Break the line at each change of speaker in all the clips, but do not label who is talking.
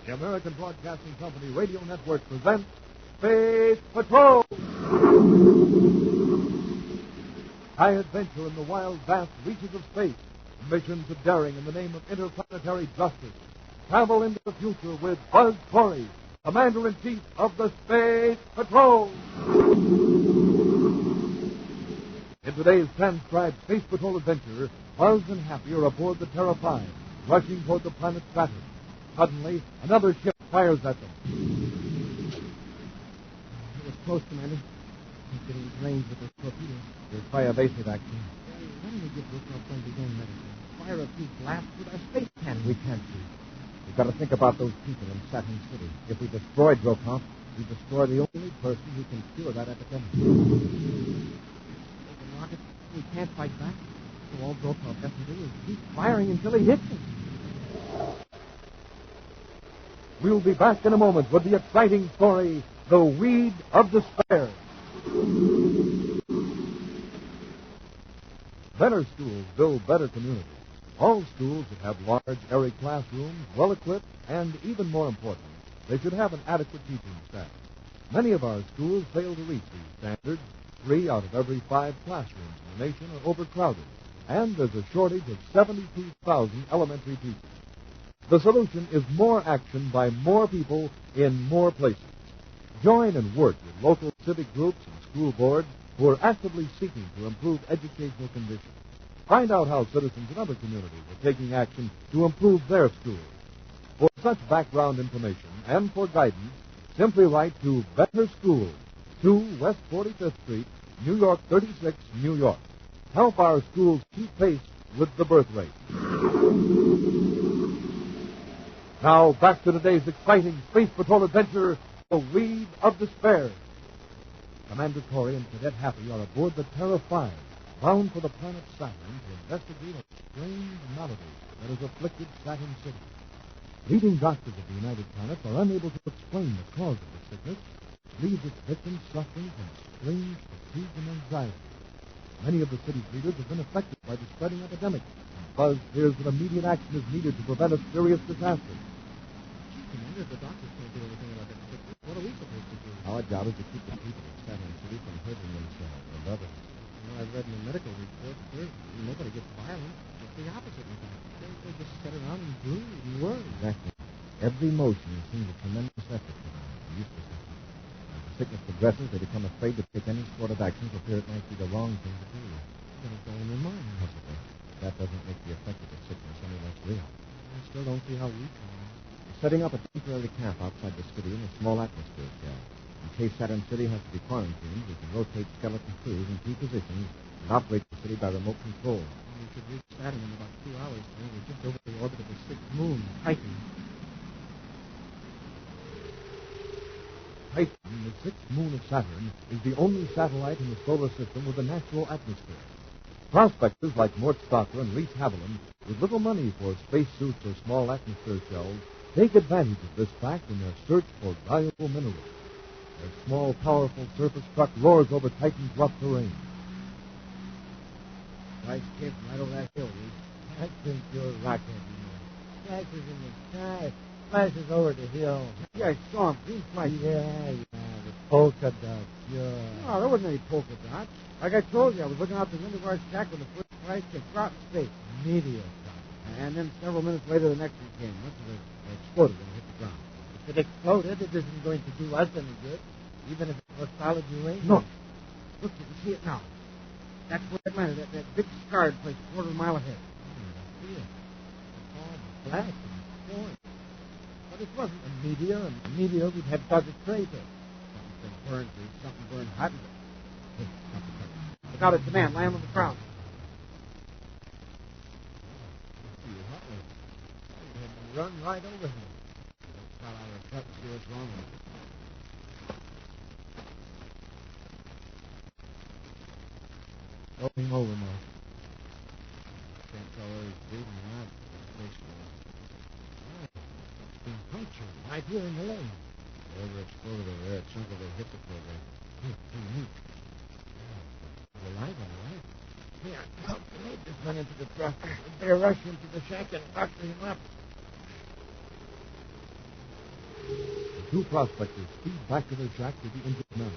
The American Broadcasting Company Radio Network presents Space Patrol! High adventure in the wild, vast reaches of space. Missions of daring in the name of interplanetary justice. Travel into the future with Buzz Corey, Commander-in-Chief of the Space Patrol! In today's transcribed Space Patrol adventure, Buzz and Happy are aboard the Terra 5, rushing toward the planet Saturn. Suddenly, another ship fires at them.
It was close, Commander. He's getting into range with those torpedoes.
We'll try evasive action.
Why don't we give Rookout some begun medicine? Fire a few blasts with our space cannon.
We can't do. We've got to think about those people in Saturn City. If we destroy Drokoff, we destroy the only person who can cure that epidemic.
Open rockets, we can't fight back. So all Drokoff has to do is keep firing until he hits us.
We'll be back in a moment with the exciting story, The Weed of Despair. Better schools build better communities. All schools should have large, airy classrooms, well-equipped, and even more important, they should have an adequate teaching staff. Many of our schools fail to reach these standards. 3 out of every 5 classrooms in the nation are overcrowded, and there's a shortage of 72,000 elementary teachers. The solution is more action by more people in more places. Join and work with local civic groups and school boards who are actively seeking to improve educational conditions. Find out how citizens in other communities are taking action to improve their schools. For such background information and for guidance, simply write to Better Schools, 2 West 45th Street, New York 36, New York. Help our schools keep pace with the birth rate. Now, back to today's exciting Space Patrol adventure, The Weed of Despair. Commander Corey and Cadet Happy are aboard the Terra 5, bound for the planet Saturn to investigate a strange malady that has afflicted Saturn City. Leading doctors of the United Planets are unable to explain the cause of the sickness, which leaves its victims suffering from strange fatigue and anxiety. Many of the city's leaders have been affected by the spreading epidemic, and Buzz fears that immediate action is needed to prevent a serious disaster.
Commander, if the doctors can't do anything about that sickness, what are we supposed to do?
Our job is to keep the people of Saturn City from hurting themselves and others.
I've read in the medical reports here, nobody gets violent. It's the opposite, in fact. They just sit around and brood and worry.
Exactly. Every motion seems a tremendous effort to them, useless effort. As the sickness progresses, they become afraid to take any sort of action for fear it might be the wrong thing to do.
Then it's all in their mind.
Possibly. That doesn't make the effect of the sickness any less real.
I still don't see how we can.
We're setting up a temporary camp outside the city in a small atmosphere shell. In case Saturn City has to be quarantined, we can rotate skeleton crews in 2 positions and operate the city by remote control.
We could reach Saturn in about 2 hours. We're just over the orbit of the 6th moon, Titan.
Titan, the 6th moon of Saturn, is the only satellite in the solar system with a natural atmosphere. Prospectors like Mort Stocker and Reese Haviland, with little money for spacesuits or small atmosphere shells, take advantage of this fact in their search for valuable minerals. Their small, powerful surface truck roars over Titan's rough terrain.
Nice kid right over that hill, Reese. I think you're right, man. Flashes in the sky, flashes over the hill. Yeah, I saw him. Green flash. Yeah, the polka dots, yeah. No, there wasn't any polka dots. Like I told you, I was looking out the window of our shack when the first flash came out in space. Meteor. And then several minutes later, the next one came. It exploded when it hit the ground. If it exploded, it isn't going to do us any good, even if it was solid uranium.
No.
Look, you can see it now. That's where it landed, that big scarred place a quarter of a mile ahead.
I see it. It's all black and torn. But it wasn't a meteor, and a meteor would have dug a crater.
Something burned, Reese. Something burned hot. Look out at command. Land on the ground.
Run right over him.
Shot out of front and see what's wrong with it.
Help him over, Mark.
Can't tell whether he's breathing or not.
He's punctured right here in the lane.
Whatever exploded over there, a chunk of it hit the program.
He's alive, all right. Here, help the neighbors run into the truck. They rush into the shack and buckle him up. The two prospectors speed back to their shack with the injured man.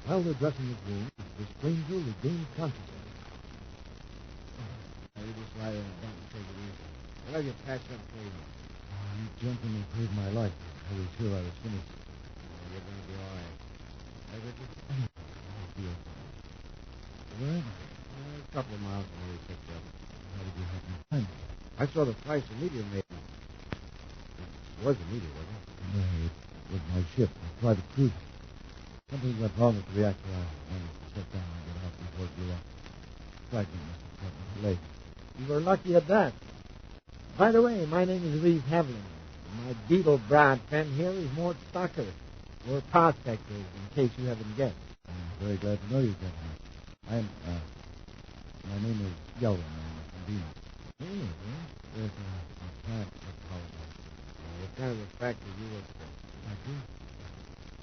While they're dressing his wounds, the stranger regains consciousness.
You just lie there and don't take it easy. I'll have you patched up for you.
You gentlemen saved my life. I was sure I was finished.
You're going to be all right. I get you?
I feel Where?
A couple of miles from where we picked up.
How did you happen to find me?
I saw the flash the meteor made. It was a meteor, wasn't it?
No, it was my ship, my private cruiser. Something went wrong with the reactor. I managed to shut down and get out before it blew up. Fragment must have caught my leg.
You were lucky at that. By the way, my name is Reeve Havlin. My beetle bride friend here is Mort Stocker. We're prospectors, in case you haven't guessed.
I'm very glad to know you, gentlemen. My name is Gelman. I'm from Venus. Yes, a plant pathologist.
What kind of a factory you work for?
Factory?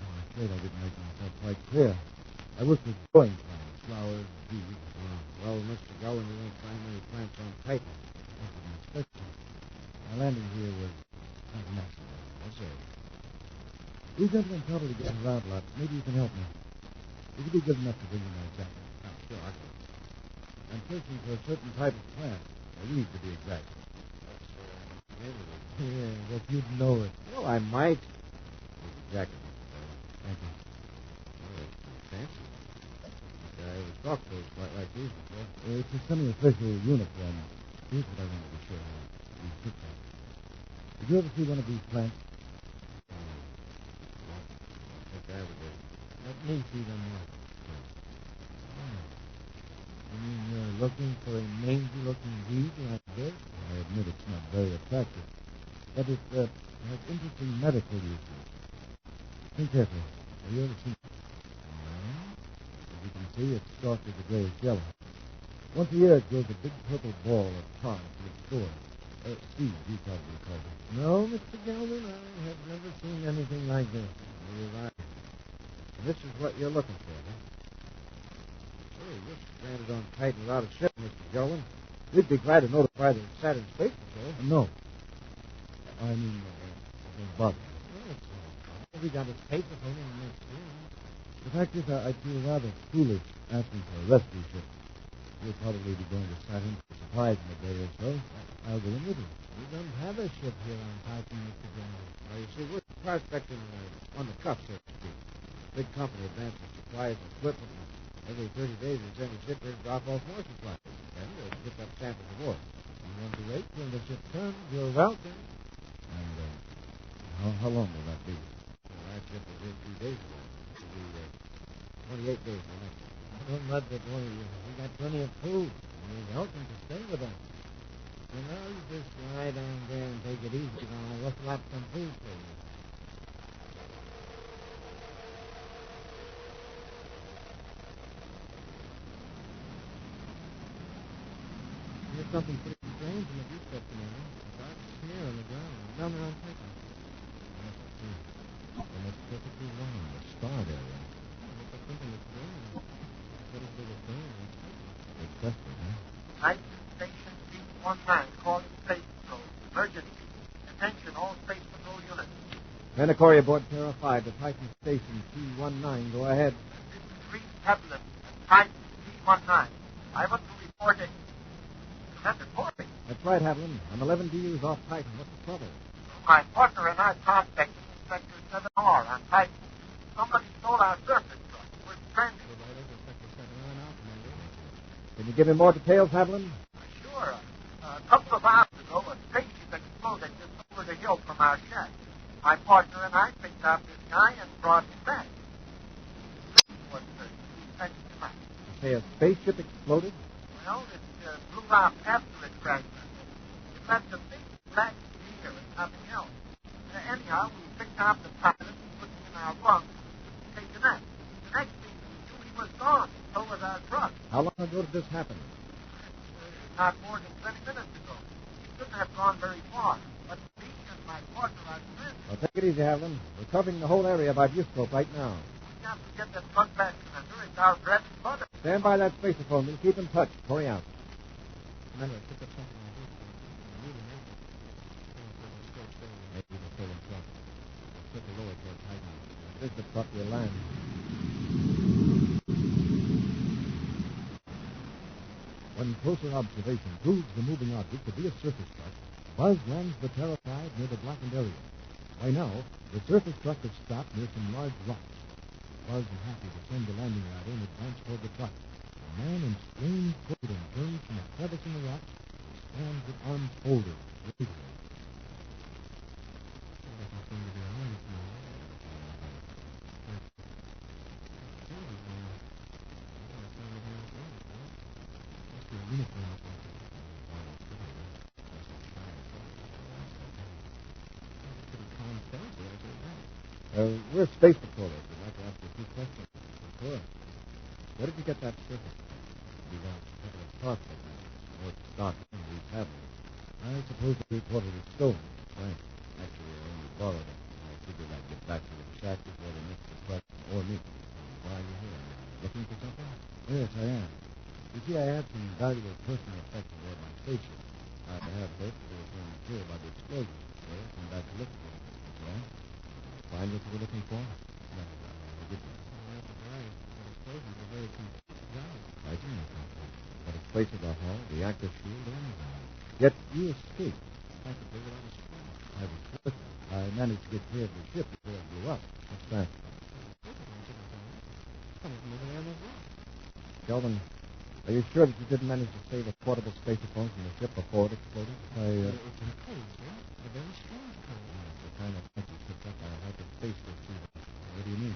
Oh, I'm afraid I didn't make myself quite clear. I work with growing plants, flowers, bees.
Well, Mr. Gowan, you won't find many plants on Titan.
I didn't expect to. My landing here was kind of accident.
Yes, sir.
You gentlemen probably get around a lot. Maybe you can help me. Would you be good enough to bring me my jacket?
Oh, sure, I can.
I'm searching for a certain type of plant. A reed, to be exact. Yeah, but you'd know it.
Well, I might. Here's the jacket, Mr. Gowan.
Thank you.
Oh, it's fancy. I ever saw clothes quite like these before.
It's a semi-official uniform. Here's what I wanted to show you. These pictures. Did you ever see one of these plants?
I think I ever did.
Let me see them once. You mean you're looking for a mangy-looking weed like this? I admit it's not very attractive, but it has interesting medical uses. Think carefully. Have you ever seen it? As you can see, it's soft as a grayish yellow. Once a year, it grows a big purple ball of tar to its stores. Seeds, you probably call it.
No, Mr. Gelman, I have never seen anything like this. You're right. And this is what you're looking for, huh? Hey, you're stranded on Titan without a ship, Mr. Gelman. We'd be glad to notify the Saturn Space Patrol.
No. I mean, don't bother.
Well, it's all right. We got a paper phone in the next room.
The fact is, I feel rather foolish asking for a rescue ship. You'll probably be going to Saturn for supplies in a day or so. I'll go in with you.
We don't have a ship here on Titan, Mr. Gelman. Well, you see, we're prospecting on the cuff, so to speak. Big company advances supplies and equipment. Every 30 days, we send a ship here to drop off more supplies. Then we'll pick up samples of ore.
You want to wait till the ship comes?
You're welcome.
And how long will that be?
Well, our ship was here 3 days ago. It'll be 28 days from next.
Don't let that worry you. We got plenty of food. And you're welcome to stay with us.
You know, you just lie down there and take it easy. I'll rustle up some food for you.
There's something pretty strange in the deep set tonight. A dark smear on the ground. Down there on Titan. Yes, I see. And it's perfectly round. A starred area. It's like something that's growing. What is it that's growing? It's desperate, huh?
Titan Station C-19 calling Space Patrol. Emergency. Attention all Space Patrol units.
Menacori aboard Terra 5 to Titan Station C-19. Go ahead.
This is Reeve Havlin at Titan C-19. I want to report a... Commander Corey.
That's right, Havlin. I'm 11 DUs off Titan. What's the trouble?
My partner and I prospected Inspector 7R on Titan. Somebody stole our surface truck. We're stranded.
Can you give me more details, Havlin?
Sure. A couple of hours ago, a spaceship exploded just over the hill from our shack. My partner and I picked up this guy and brought him back. This was the sent tonight.
You say a spaceship exploded?
Well, it blew out after it crashed. It left a big black smear and nothing else. Anyhow, we picked up the pilot and put him in our bunk to take a nap. The next thing we knew, he was gone. So was our truck.
How long ago did this happen?
Not more than 20 minutes ago. He couldn't have gone very far. But me and my partner are friends.
Well, take it easy, Havlin. We're covering the whole area about Uscope right now.
We have to get that truck back, Commander. It's our bread and butter.
Stand by that spacephone. We'll keep in touch. Corey out.
Remember, I picked up something on this. Maybe the stolen truck. The ship
There's the truck we'll land.
When closer observation proves the moving object to be a surface truck, Buzz lands the Terrified near the blackened area. By now, the surface truck has stopped near some large rocks. Buzz and Happy descend the landing ladder and advance toward the truck. A man in strange clothing turns from a crevice in the rock and stands with arms folded, waiting. We're space patrollers. We'd like to ask you a few questions. Of course. Where did you get that surface? We got a couple of parts of it. More stock than we have. I suppose the reporter was stolen. Right. Actually, I only borrowed it. I figured I'd get back to the shack before the next truck or me. Why are you here? Looking for something? Yes, I am. You see, I had some valuable personal effects aboard my spaceship. I have hoped they were going to hear about the explosion. So I came back to look for it. Well, find what you were looking for? No, I didn't. Explosions are very complex. I do know something. But it's place of the hull, the active shield, and everything. Yet you escaped. Practically without a scratch. I was fortunate. I managed to get clear of the ship before it blew up. What's that? Kelvin, are you sure that you didn't manage to save a portable spacephone from the ship before it exploded? It's in code, sir. A very strange code. The kind of thing you picked up on a hyperspace receiver. What do you mean?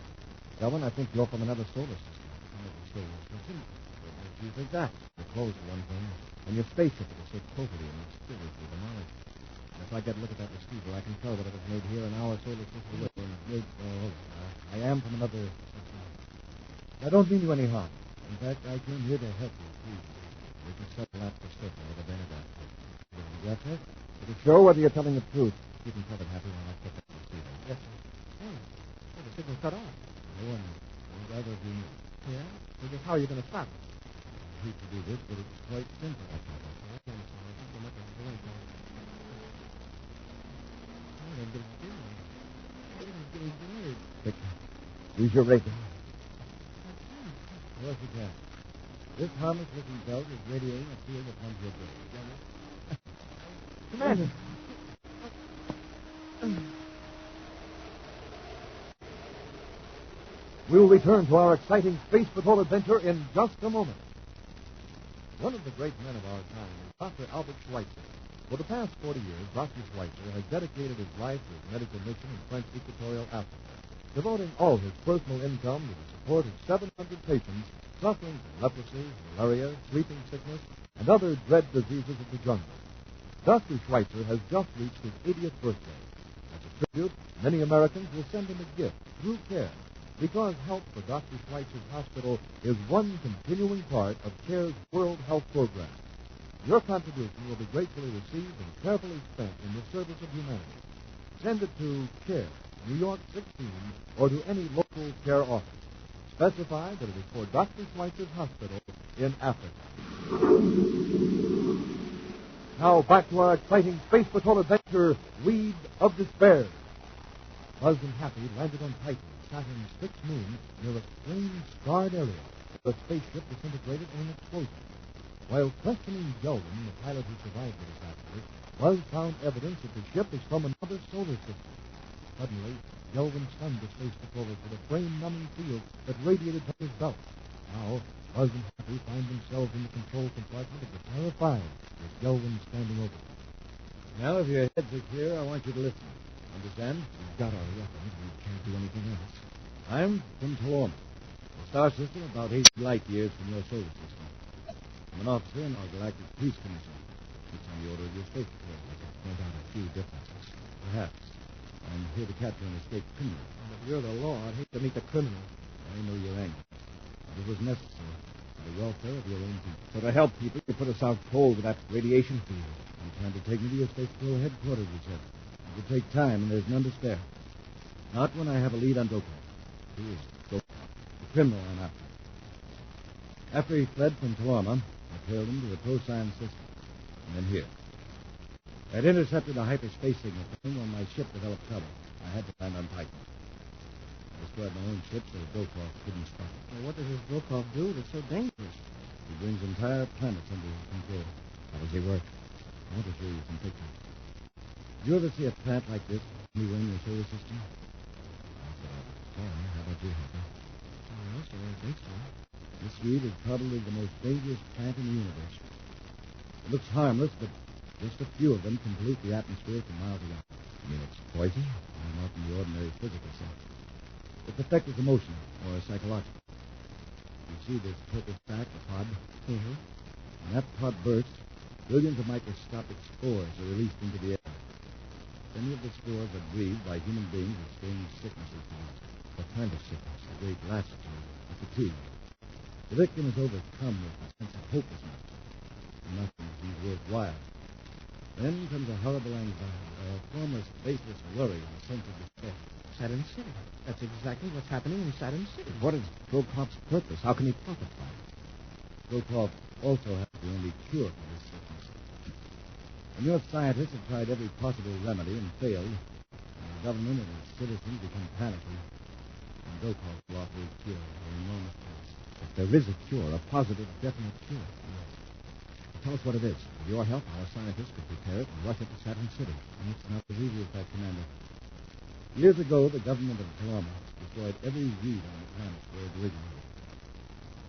Kelvin, I think you're from another solar system. Another solar system? What makes you think that? Your clothes, for one thing. And your spaceship is so totally and mysteriously demolished. If I get a look at that receiver, I can tell that it was made here in our solar system. I am from another system. I don't mean you any harm. In fact, I came here to help you, please. We can settle that for certain with a Benedict. You got that? To show whether you're telling the truth. You can tell it happy when I put that receiver. Yes, sir. Oh, the signal's cut off. No one either of you knew. Yeah? So just how are you going to stop it? I hate to do this, but it's quite simple. I can't do anything. I'm getting scared. I'm getting scared. Victor, use your radar. Of course you can. This harmless looking belt is radiating a field of 100 degrees. Commander! We'll return to our exciting Space Patrol adventure in just a moment. One of the great men of our time is Dr. Albert Schweitzer. For the past 40 years, Dr. Schweitzer has dedicated his life to his medical mission in French Equatorial Africa, devoting all his personal income to the support of 700 patients suffering from leprosy, malaria, sleeping sickness, and other dread diseases of the jungle. Dr. Schweitzer has just reached his 80th birthday. As a tribute, many Americans will send him a gift through CARE, because help for Dr. Schweitzer's hospital is one continuing part of CARE's World Health Program. Your contribution will be gratefully received and carefully spent in the service of humanity. Send it to CARE, New York 16, or to any local CARE office. Specify that it is for Dr. Schweitzer's hospital in Africa. Now back to our exciting Space Patrol adventure, Weed of Despair. Buzz and Happy landed on Titan, Saturn's fixed moon, near a strange scarred area where the spaceship disintegrated in an explosion. While questioning Gelden, the pilot who survived the disaster, Buzz found evidence that the ship is from another solar system. Suddenly, Gelden stunned the space patrollers with a brain-numbing field that radiated from his belt. Now, Buzz and Happy find themselves in the control compartment of the Terrified, with Gelden standing over them. Now, if your heads are clear, I want you to listen. Understand? We've got our weapons. We can't do anything else. I'm from Talorma, a star system about 80 light years from your solar system. I'm an officer in our Galactic Peace Commission. It's on the order of your space patrol. I can point out a few differences. Perhaps. I'm here to capture an escaped criminal. But you're the law. I'd hate to meet the criminal. I know you're angry. But it was necessary for the welfare of your own people. So to help people, you put us out cold with that radiation field. You plan to take me to your space patrol headquarters, you said. It would take time, and there's none to spare. Not when I have a lead on Dokar. Who is Dokar? The criminal I'm after. After he fled from Talorma, I trailed him to the Procyon system, and then here. I'd intercepted a hyperspace signal from him when my ship developed trouble. I had to land on Titan. I
destroyed my own ship so Dokov couldn't stop it.
Well, what does this Dokov do that's so dangerous?
He brings entire planets under his control. How does he work? I want to show you some pictures. Did you ever see a planet like this anywhere in your solar system? How about you, Hopper?
Oh, no, sir, I don't think so.
This weed is probably the most dangerous plant in the universe. It looks harmless, but just a few of them can pollute the atmosphere for miles around. You mean it's poison? Not in the ordinary physical sense. Its effect is emotional or psychological. You see this purple sac, a pod?
Mm-hmm.
When that pod bursts, billions of microscopic spores are released into the air. Many of the spores are breathed by human beings with strange sicknesses. What kind of sickness? A great lassitude, a fatigue. The victim is overcome with a sense of hopelessness. Nothing seems worthwhile. Then comes a horrible anxiety, a formless, baseless worry, and a sense of despair.
Saturn City. That's exactly what's happening in Saturn City.
What is Brokov's purpose? How can he profit by it? Brokov also has the only cure for this sickness. And your scientists have tried every possible remedy and failed. And the government and its citizens become panicky. And Brokov will offer a cure at an enormous price. If there is a cure, a positive, definite cure. Yes. Tell us what it is. With your help, our scientists could prepare it and rush it to Saturn City. And it's not as easy as that, Commander. Years ago, the government of Taloma destroyed every weed on the planet where it originated.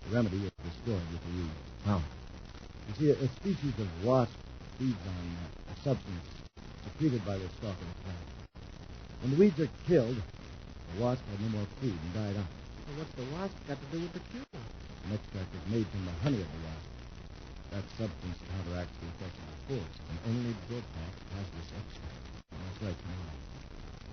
The remedy is destroyed with the weed. How? You see, a species of wasp feeds on a substance secreted by the stalk of the plant. When the weeds are killed, the wasp had no more food and died out.
Well, what's the wasp got to do with the cure?
An extract is made from the honey of the wasp. That substance counteracts the effect of the spores, and only Brokov has this extract. That's right, Commander.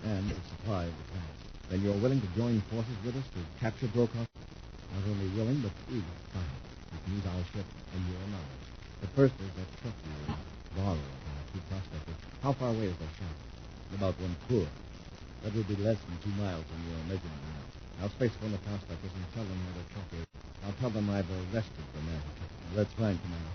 And the supply of the plants. Then you're willing to join forces with us to capture Brokov? Not only willing, but eager. Fine. We can use our ship and your knowledge. But first, there's that truck you borrowed from our two prospectors. How far away is that shop? About 1 khur. That would be less than 2 miles from your measurement now. I'll spacephone the prospectors and tell them where the truck is. I'll tell them I've arrested the man. That's fine, Commander.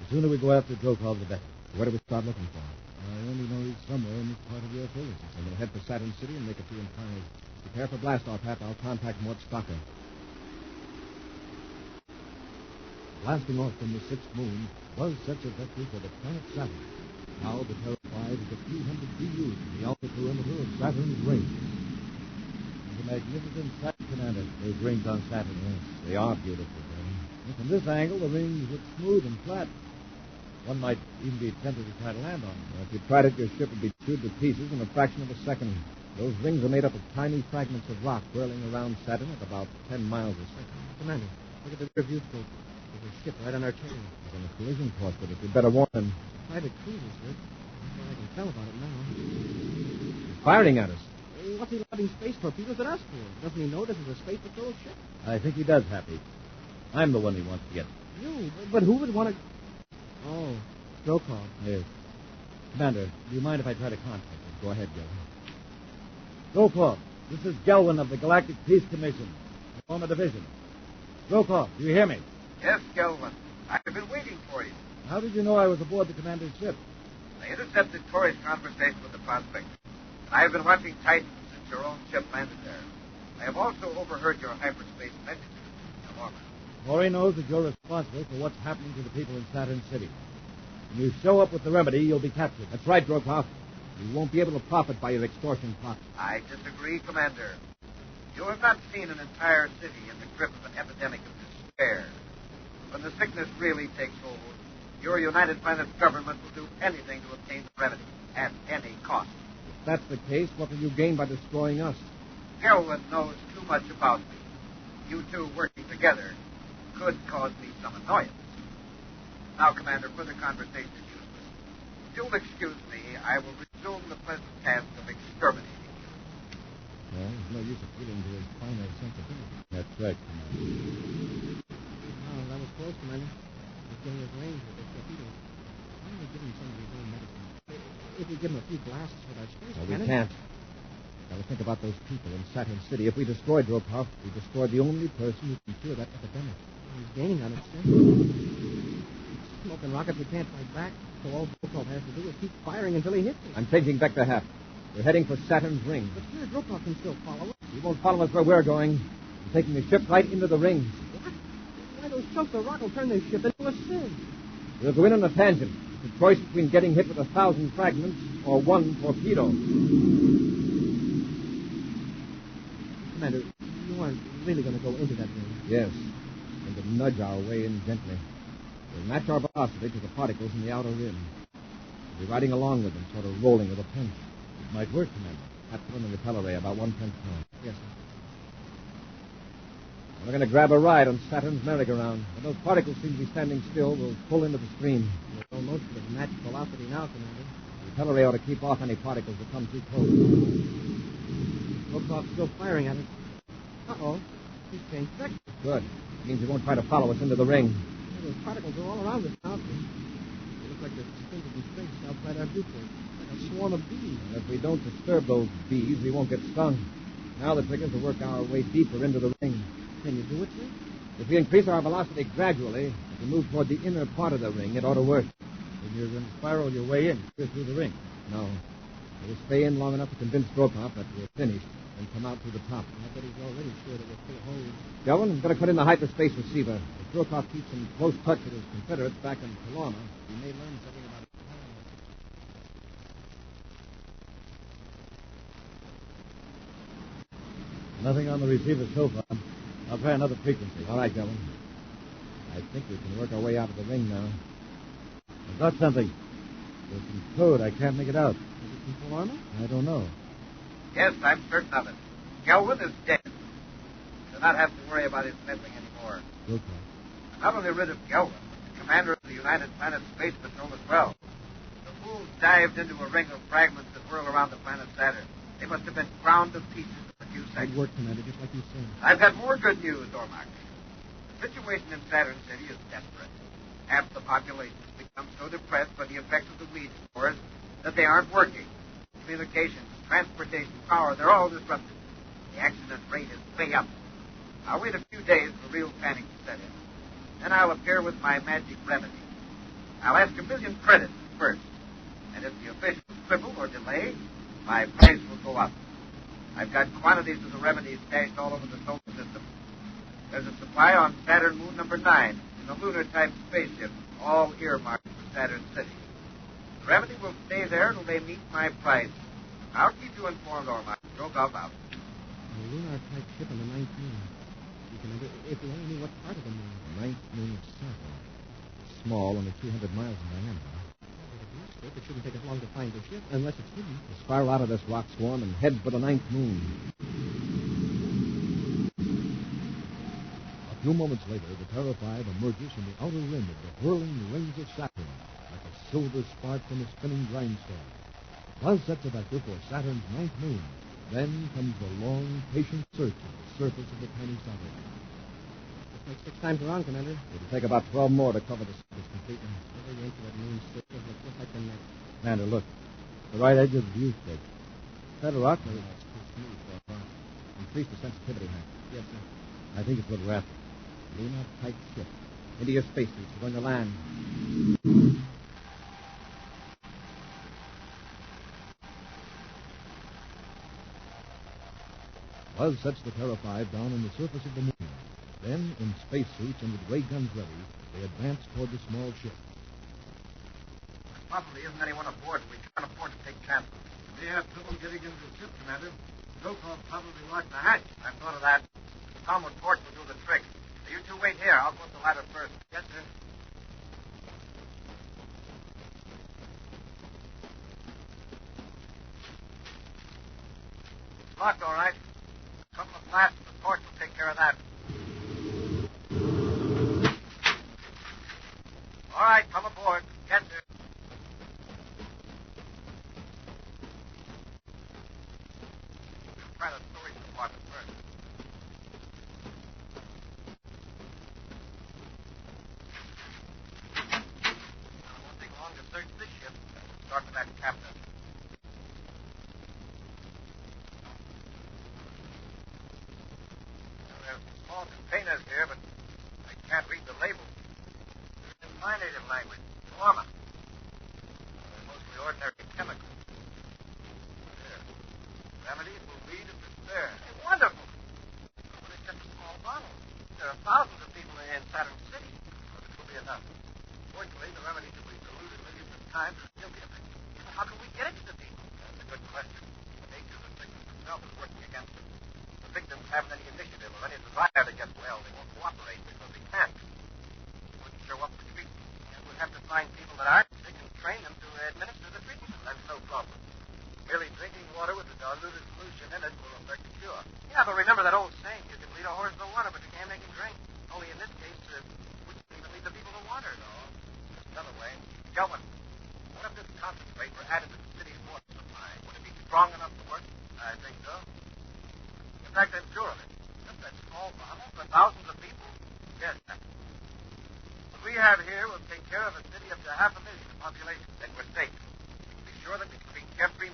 The sooner we go after Brokov, the better. Where do we start looking for him? I only know he's somewhere in this part of your solar system. We'll head for Saturn City and make a few inquiries. Prepare for blast-off, Hap. I'll contact Mort Stocker.
Blasting off from the sixth moon was such a victory for the planet Saturn. Now the Terra-5 is a few hundred VUs from the outer perimeter of Saturn's rings. It's a magnificent sight, Commander. Those rings on Saturn, yes. They are beautiful, Barry. From this angle, the rings look smooth and flat. One might even be tempted to try to land on them.
If you tried it, your ship would be chewed to pieces in a fraction of a second. Those rings are made up of tiny fragments of rock whirling around Saturn at about 10 miles a second.
Commander, look at the rear view scope. There's a ship right on our tail.
It's on a collision course with us. We'd better warn them.
Private cruiser, sir. That's all I can tell about it now.
He's firing at us.
Hey, what's he lobbing space torpedoes at us for? Doesn't he know this is a space patrol ship?
I think he does, Happy. I'm the one he wants to get.
You? But who would want to... Oh, Brokov.
Yes. Commander, do you mind if I try to contact him? Go ahead, Gelwin. Brokov, this is Gelwin of the Galactic Peace Commission. I form a division. Brokov, do you hear me?
Yes, Gelwin. I've been waiting for you.
How did you know I was aboard the commander's ship?
I intercepted Torrey's conversation with the prospect. And I have been watching Titan since your own ship landed there. I have also overheard your hyperspace messages in Taloma.
Corey knows that you're responsible for what's happening to the people in Saturn City. When you show up with the remedy, you'll be captured. That's right, Brokov. You won't be able to profit by your extortion plot.
I disagree, Commander. You have not seen an entire city in the grip of an epidemic of despair. When the sickness really takes hold, your United Planets government will do anything to obtain the remedy, at any cost.
If that's the case, what will you gain by destroying us?
Gelwin knows too much about me. You two working together could cause me some annoyance. Now, Commander, further conversation is useless. If you'll excuse me, I will resume the pleasant task of exterminating you.
Well, there's no use appealing to his finer sensibility. That's right, Commander.
Oh, that was close, Commander. He's getting his range with the torpedoes. Why don't we give him some of his own medicine? If we give him a few blasts with our space
Well,
cannon...
we can't. Now, think about those people in Saturn City. If we destroyed Brokov, we destroyed the only person who can cure that epidemic.
He's gaining on it, sir. Smoking rockets we can't fight back, so all Brokov has to do is keep firing until he hits us.
I'm changing vector half. We're heading for Saturn's ring.
But sir, Brokov can still follow us.
He won't follow us where we're going. He's taking the ship right into the ring.
What? Why don't choke the rock will turn this ship into a sieve.
We'll go in on a tangent. It's a choice between getting hit with 1,000 fragments or one torpedo.
Commander, you aren't really going to go into that ring.
Yes. And to nudge our way in gently. We'll match our velocity to the particles in the outer rim. We'll be riding along with them, sort of rolling with a pinch. It might work, Commander. Have to run the repeller ray about 1/10 pound.
Yes, sir.
We're going to grab a ride on Saturn's merry-go-round. When those particles seem to be standing still, we'll pull into the stream.
There's no motion of match velocity now, Commander.
The repeller ray ought to keep off any particles that come too close.
Rokoff's still firing at us. Uh-oh. He's changed vector.
Good. It means he won't try to follow us into the ring.
Those particles are all around us now. They look like they're suspended in space outside our viewport. Like a swarm of bees.
And if we don't disturb those bees, we won't get stung. Now the trick is to work our way deeper into the ring.
Can you do it, sir?
If we increase our velocity gradually, as we move toward the inner part of the ring, it ought to work.
Then you're going to spiral your way in, clear through the ring.
No. We'll stay in long enough to convince Brokoff that we're finished and come out through the top.
I bet he's already sure that we're full of holes.
Delvin, I'm going to cut in the hyperspace receiver. If Brokoff keeps in close touch with his Confederates back in Paloma, we may learn something about it.
Nothing on the receiver so far. I'll try another frequency.
All right, Delvin. I think we can work our way out of the ring now.
I've got something. There's some code. I can't make it out.
Is it from Paloma?
I don't know.
Yes, I'm certain of it. Gelwin is dead. Do not have to worry about his meddling anymore.
Brokoff.
Not only rid of Gelwin, but the commander of the United Planet Space Patrol as well. The fools dived into a ring of fragments that whirl around the planet Saturn. They must have been ground to pieces in a few
Good
seconds.
work, Commander, just like you said.
I've got more good news, Ormark. The situation in Saturn City is desperate. Half the population has become so depressed by the effects of the weed wars that they aren't working. Communications, transportation, power, they're all disrupted. The accident rate is way up. I'll wait a few days for real panic to set in. Then I'll appear with my magic remedy. I'll ask $1 million credits first. And if the officials quibble or delay, my price will go up. I've got quantities of the remedies stashed all over the solar system. There's a supply on Saturn Moon number 9 in a lunar-type spaceship, all earmarked for Saturn City. The remedy will stay there till they meet my price. I'll keep you informed, Ormark. Brokoff out.
A lunar-type ship on the 9th moon. See, Commander, if we only knew what part of the moon.
The ninth moon of Saturn. Small, only 200 miles in diameter.
It shouldn't take us long to find the ship, unless it's hidden.
We'll spiral out of this rock swarm and head for the ninth moon.
A few moments later, the Terra 5 emerges from the outer rim of the whirling rings of Saturn, like a silver spark from a spinning grindstone. Buzz sets a vector for Saturn's ninth moon. Then comes the long, patient search of the surface of the tiny satellite.
It's like 6 times around, Commander.
It'll take about 12 more to cover the surface completely.
Every inch of that moon's surface looks just like the next.
Commander, look. The right edge of the view scope. Is that a rock?
No, it's too smooth for a rock. Increase the sensitivity, Hank.
Yes, sir.
I think it's what we're after.
Lunar-type ship. Into your spacesuits. We're going to land.
Buzz sets the Terra 5 down on the surface of the moon. Then, in spacesuits and with ray guns ready, they advance toward the small ship.
There probably isn't anyone aboard. We can't afford to take chances. We have trouble getting into the ship, Commander. Brokoff probably locked the hatch. I've thought of that. Tom with torch will do the trick. You two wait here. I'll go up the ladder first. Yes, sir. It's locked, all right. A couple of blasts with the torch will take care of that. All right, come aboard. Yes, sir. We'll try the storage compartment first. It won't take long to search this ship. Start with that captain. There's some small containers here, but I can't read the label. They're in my native language, Norman. They're mostly ordinary chemicals. There. Remedies will lead to despair. Hey, wonderful.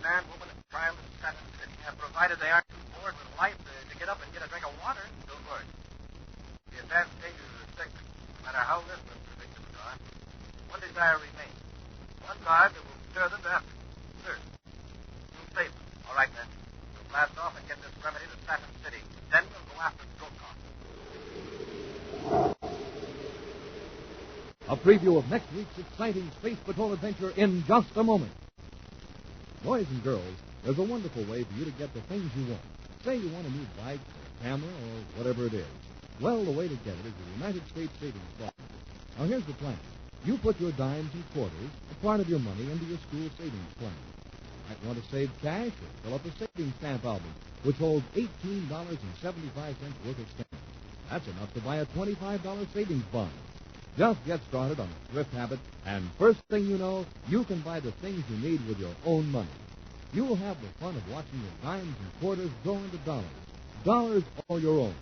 man, woman, and child in Satin City, provided they aren't too bored with life to get up and get a drink of water. Don't worry. The advanced stages of the sickness, no matter how listless the victims are, one desire remains. One guard that will stir them to effort. Third, you'll save them. All right, then. We'll blast off and get this remedy to Satin City. Then we'll go after Strokoff.
A preview of next week's exciting Space Patrol adventure in just a moment. Boys and girls, there's a wonderful way for you to get the things you want. Say you want a new bike, or camera, or whatever it is. Well, the way to get it is the United States Savings Club. Now, here's the plan. You put your dimes and quarters, a part of your money, into your school savings plan. You might want to save cash or fill up a savings stamp album, which holds $18.75 worth of stamps. That's enough to buy a $25 savings bond. Just get started on the thrift habit, and first thing you know, you can buy the things you need with your own money. You'll have the fun of watching your dimes and quarters go into dollars. Dollars all your own.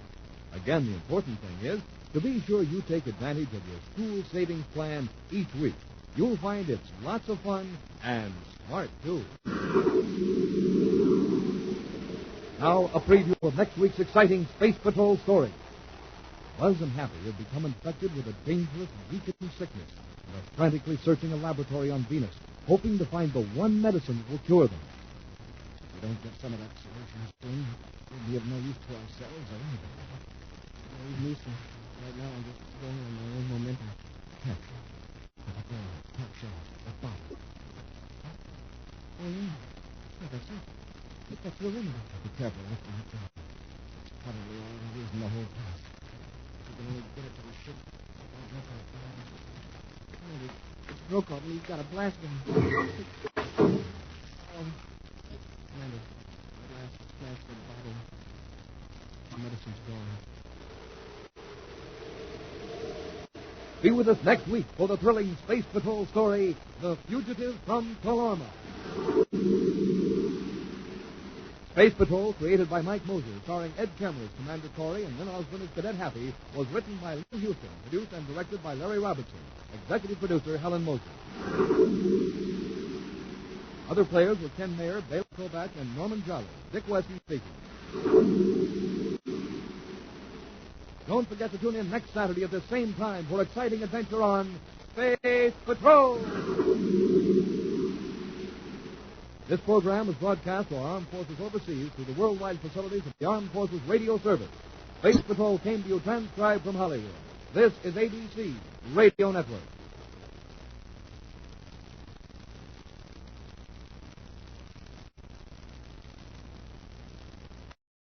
Again, the important thing is to be sure you take advantage of your school savings plan each week. You'll find it's lots of fun and smart, too. Now, a preview of next week's exciting Space Patrol story. Buzz and Happy have become infected with a dangerous, weakening sickness and are frantically searching a laboratory on Venus, hoping to find the one medicine that will cure them. If we don't get some of that solution soon, we'll be of no use to ourselves or anybody.
Leave me, sir. Right now, I'm just going on my own momentum.
Heck, talk show. What about it?
Oh, yeah. Yeah, that's it. That's the remedy.
Be careful, that's not it.
It's probably all there is in the whole place. If we can only get it to the ship, I don't know how fast. Oh, it's Brokaw, and he's got a blast gun. Commander, at last it's smashed the bottle. The medicine's gone.
Be with us next week for the thrilling Space Patrol story, The Fugitive from Colorma. Space Patrol, created by Mike Moser, starring Ed Kemmer as Commander Corey and Lynn Osborne as Cadet Happy, was written by Lou Houston, produced and directed by Larry Robertson, executive producer Helen Moser. Other players were Ken Mayer, Bela Kobach, and Norman Jolly. Dick Weston speaking. Don't forget to tune in next Saturday at the same time for exciting adventure on Space Patrol. This program was broadcast to our armed forces overseas through the worldwide facilities of the Armed Forces Radio Service. Space Patrol came to you transcribed from Hollywood. This is ABC Radio Network.